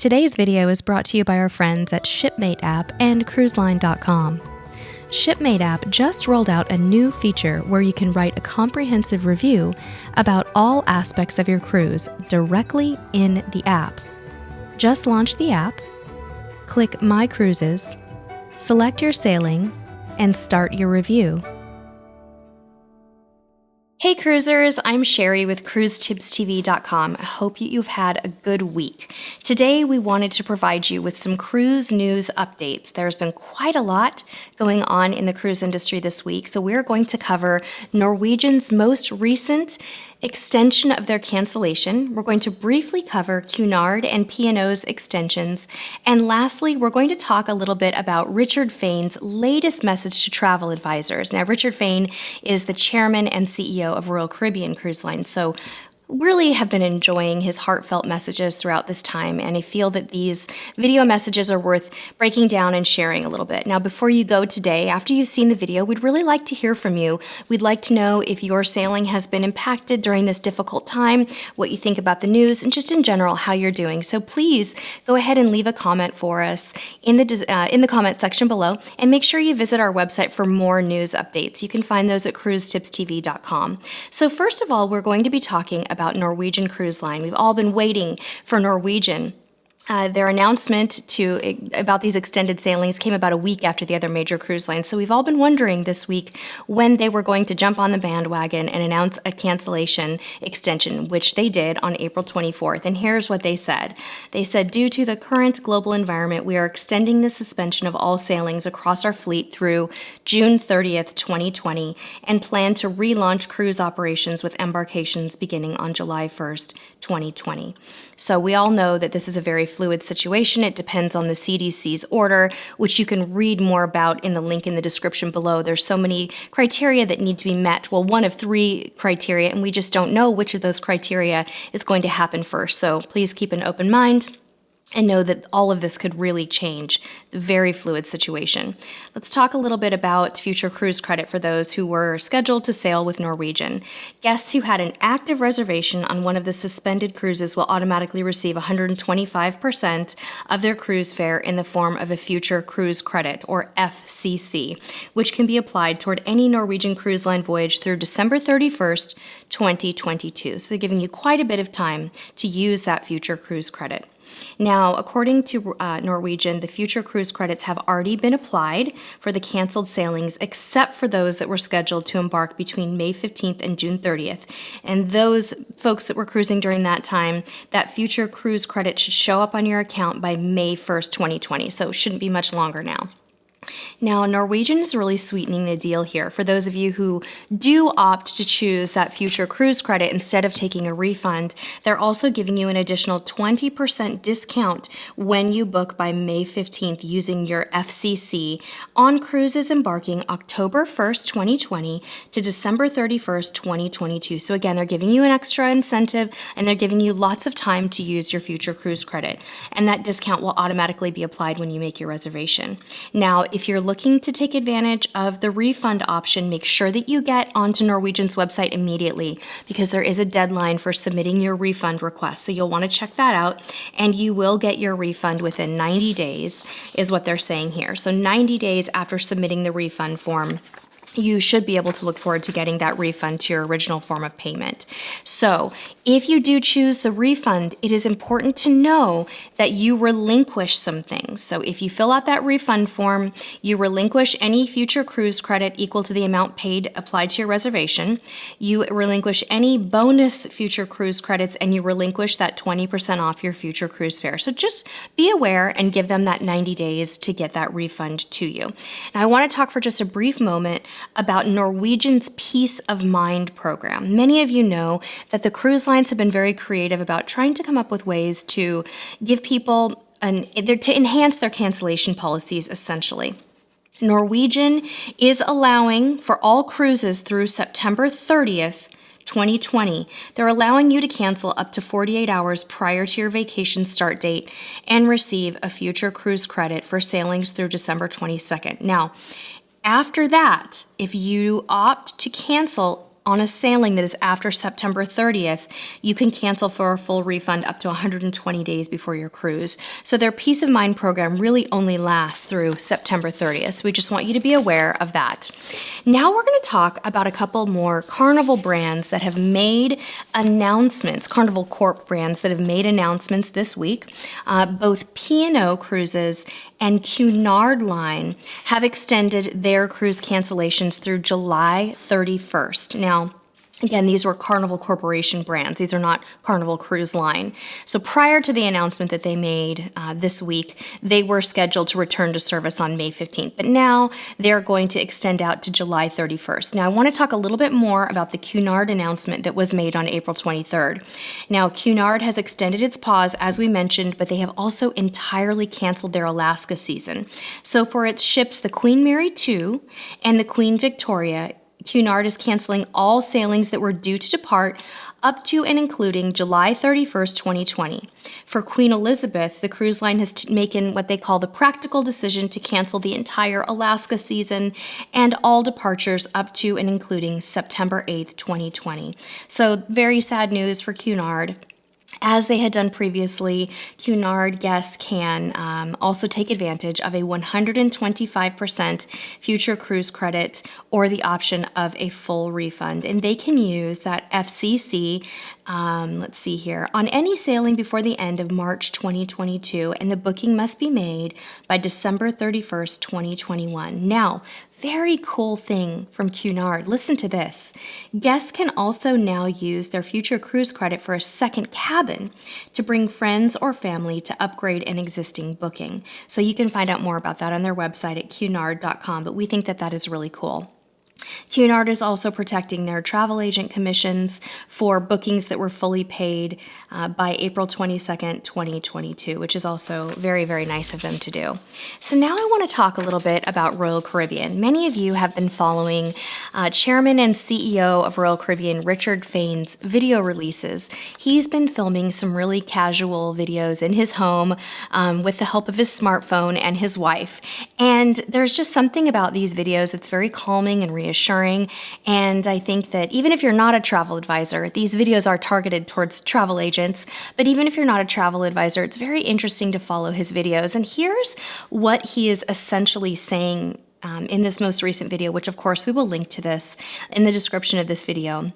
Today's video is brought to you by our friends at Shipmate app and cruiseline.com. Shipmate app just rolled out a new feature where you can write a comprehensive review about all aspects of your cruise directly in the app. Just launch the app, click My Cruises, select your sailing, and start your review. Hey cruisers, I'm Sherry with CruiseTipsTV.com. I hope you've had a good week. Today we wanted to provide you with some cruise news updates. There's been quite a lot going on in the cruise industry this week, so we're going to cover Norwegian's most recent extension of their cancellation. We're going to briefly cover Cunard and P&O's extensions. And lastly, we're going to talk a little bit about Richard Fain's latest message to travel advisors. Now, Richard Fain is the chairman and CEO of Royal Caribbean Cruise Line, so really have been enjoying his heartfelt messages throughout this time, and I feel that these video messages are worth breaking down and sharing a little bit. Now, before you go today, after you've seen the video, we'd really like to hear from you. We'd like to know if your sailing has been impacted during this difficult time, what you think about the news, and just in general, how you're doing. So please go ahead and leave a comment for us in the comment section below, and make sure you visit our website for more news updates. You can find those at CruiseTipsTV.com. So first of all, we're going to be talking about Norwegian Cruise Line. We've all been waiting for Norwegian. Their announcement about these extended sailings came about a week after the other major cruise lines. So we've all been wondering this week when they were going to jump on the bandwagon and announce a cancellation extension, which they did on April 24th. And here's what they said. They said, due to the current global environment, we are extending the suspension of all sailings across our fleet through June 30th, 2020, and plan to relaunch cruise operations with embarkations beginning on July 1st, 2020. So we all know that this is a very fluid situation. It depends on the CDC's order, which you can read more about in the link in the description below. There's so many criteria that need to be met. Well, one of 3 criteria, and we just don't know which of those criteria is going to happen first. So please keep an open mind and know that all of this could really change the very fluid situation. Let's talk a little bit about future cruise credit for those who were scheduled to sail with Norwegian. Guests who had an active reservation on one of the suspended cruises will automatically receive 125% of their cruise fare in the form of a future cruise credit, or FCC, which can be applied toward any Norwegian Cruise Line voyage through December 31st, 2022. So they're giving you quite a bit of time to use that future cruise credit. Now, according to Norwegian, the future cruise credits have already been applied for the canceled sailings, except for those that were scheduled to embark between May 15th and June 30th. And those folks that were cruising during that time, that future cruise credit should show up on your account by May 1st, 2020. So it shouldn't be much longer now. Now, Norwegian is really sweetening the deal here. For those of you who do opt to choose that future cruise credit instead of taking a refund, they're also giving you an additional 20% discount when you book by May 15th using your FCC on cruises embarking October 1st, 2020 to December 31st, 2022. So again, they're giving you an extra incentive and they're giving you lots of time to use your future cruise credit. And that discount will automatically be applied when you make your reservation. Now, if you're looking to take advantage of the refund option, make sure that you get onto Norwegian's website immediately because there is a deadline for submitting your refund request. So you'll want to check that out and you will get your refund within 90 days is what they're saying here. So 90 days after submitting the refund form, you should be able to look forward to getting that refund to your original form of payment. So if you do choose the refund, it is important to know that you relinquish some things. So if you fill out that refund form, you relinquish any future cruise credit equal to the amount paid applied to your reservation. You relinquish any bonus future cruise credits, and you relinquish that 20% off your future cruise fare. So just be aware and give them that 90 days to get that refund to you. Now I want to talk for just a brief moment about Norwegian's Peace of Mind program. Many of you know that the cruise lines have been very creative about trying to come up with ways to give people to enhance their cancellation policies, essentially. Norwegian is allowing for all cruises through September 30th, 2020, they're allowing you to cancel up to 48 hours prior to your vacation start date and receive a future cruise credit for sailings through December 22nd. Now, after that, if you opt to cancel on a sailing that is after September 30th, you can cancel for a full refund up to 120 days before your cruise. So their Peace of Mind program really only lasts through September 30th. So we just want you to be aware of that. Now we're going to talk about a couple more Carnival brands that have made announcements, Carnival Corp brands that have made announcements this week. Both P&O Cruises and Cunard Line have extended their cruise cancellations through July 31st. Now, again, these were Carnival Corporation brands. These are not Carnival Cruise Line. So prior to the announcement that they made this week, they were scheduled to return to service on May 15th. But now they're going to extend out to July 31st. Now, I want to talk a little bit more about the Cunard announcement that was made on April 23rd. Now, Cunard has extended its pause, as we mentioned, but they have also entirely canceled their Alaska season. So for its ships, the Queen Mary II and the Queen Victoria, Cunard is canceling all sailings that were due to depart up to and including July 31st, 2020. For Queen Elizabeth, the cruise line has taken what they call the practical decision to cancel the entire Alaska season and all departures up to and including September 8th, 2020. So very sad news for Cunard. As they had done previously, Cunard guests can also take advantage of a 125% future cruise credit or the option of a full refund. And they can use that FCC, let's see here, on any sailing before the end of March 2022, and the booking must be made by December 31st, 2021. Now, very cool thing from Cunard. Listen to this. Guests can also now use their future cruise credit for a second cabin to bring friends or family to upgrade an existing booking. So you can find out more about that on their website at cunard.com, but we think that that is really cool. Cunard is also protecting their travel agent commissions for bookings that were fully paid by April 22nd, 2022, which is also very, very nice of them to do. So now I want to talk a little bit about Royal Caribbean. Many of you have been following Chairman and CEO of Royal Caribbean, Richard Fain's video releases. He's been filming some really casual videos in his home with the help of his smartphone and his wife. And there's just something about these videos that's very calming and reassuring. And I think that even if you're not a travel advisor, these videos are targeted towards travel agents, but even if you're not a travel advisor, it's very interesting to follow his videos. And here's what he is essentially saying in this most recent video, which of course we will link to this in the description of this video.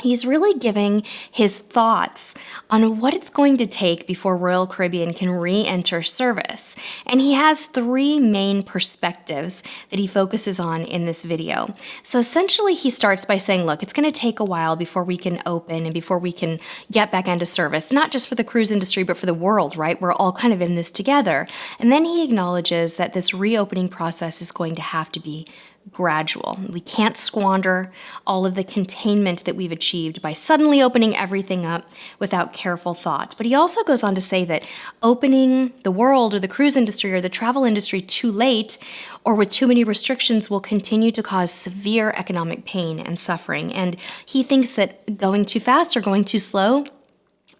He's really giving his thoughts on what it's going to take before Royal Caribbean can re-enter service. And he has three main perspectives that he focuses on in this video. So essentially he starts by saying, look, it's going to take a while before we can open and before we can get back into service, not just for the cruise industry, but for the world, right? We're all kind of in this together. And then he acknowledges that this reopening process is going to have to be gradual. We can't squander all of the containment that we've achieved by suddenly opening everything up without careful thought. But he also goes on to say that opening the world or the cruise industry or the travel industry too late or with too many restrictions will continue to cause severe economic pain and suffering. And he thinks that going too fast or going too slow,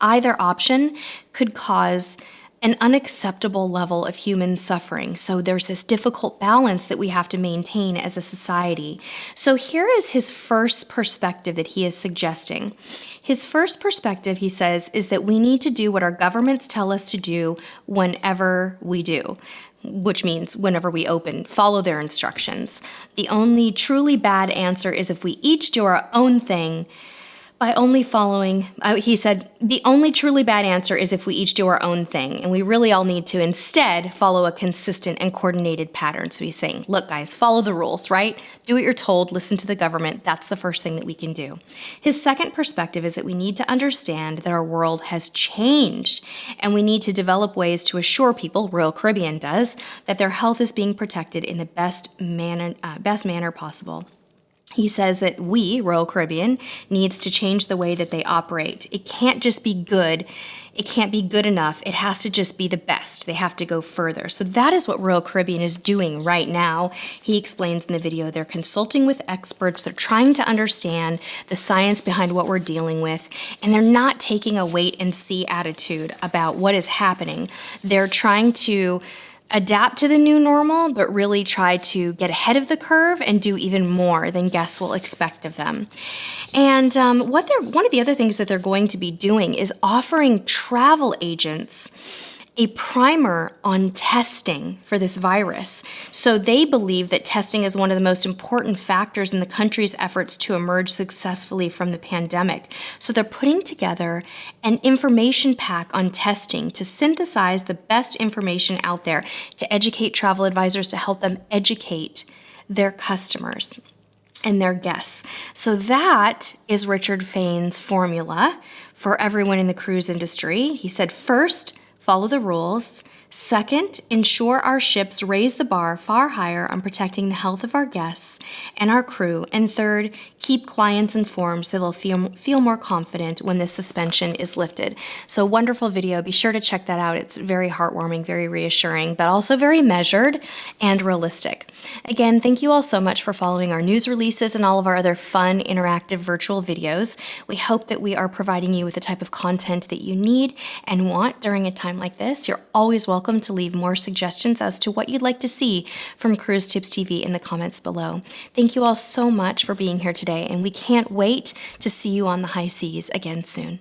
either option could cause an unacceptable level of human suffering. So there's this difficult balance that we have to maintain as a society. So here is his first perspective that he is suggesting. His first perspective, he says, is that we need to do what our governments tell us to do whenever we do, which means whenever we open, follow their instructions. The only truly bad answer is if we each do our own thing by only following, he said, the only truly bad answer is if we each do our own thing, and we really all need to instead follow a consistent and coordinated pattern. So he's saying, look guys, follow the rules, right? Do what you're told, listen to the government. That's the first thing that we can do. His second perspective is that we need to understand that our world has changed, and we need to develop ways to assure people, Royal Caribbean does, that their health is being protected in the best manner possible. He says that we, Royal Caribbean, needs to change the way that they operate. It can't just be good. It can't be good enough. It has to just be the best. They have to go further. So that is what Royal Caribbean is doing right now. He explains in the video they're consulting with experts. They're trying to understand the science behind what we're dealing with, and they're not taking a wait and see attitude about what is happening. They're trying to adapt to the new normal, but really try to get ahead of the curve and do even more than guests will expect of them. And one of the other things that they're going to be doing is offering travel agents a primer on testing for this virus. So they believe that testing is one of the most important factors in the country's efforts to emerge successfully from the pandemic. So they're putting together an information pack on testing to synthesize the best information out there to educate travel advisors, to help them educate their customers and their guests. So that is Richard Fain's formula for everyone in the cruise industry. He said, first, follow the rules. Second, ensure our ships raise the bar far higher on protecting the health of our guests and our crew. And third, keep clients informed so they'll feel more confident when this suspension is lifted. So wonderful video. Be sure to check that out. It's very heartwarming, very reassuring, but also very measured and realistic. Again, thank you all so much for following our news releases and all of our other fun, interactive virtual videos. We hope that we are providing you with the type of content that you need and want during a time like this. You're always welcome to leave more suggestions as to what you'd like to see from Cruise Tips TV in the comments below. Thank you all so much for being here today, and we can't wait to see you on the high seas again soon.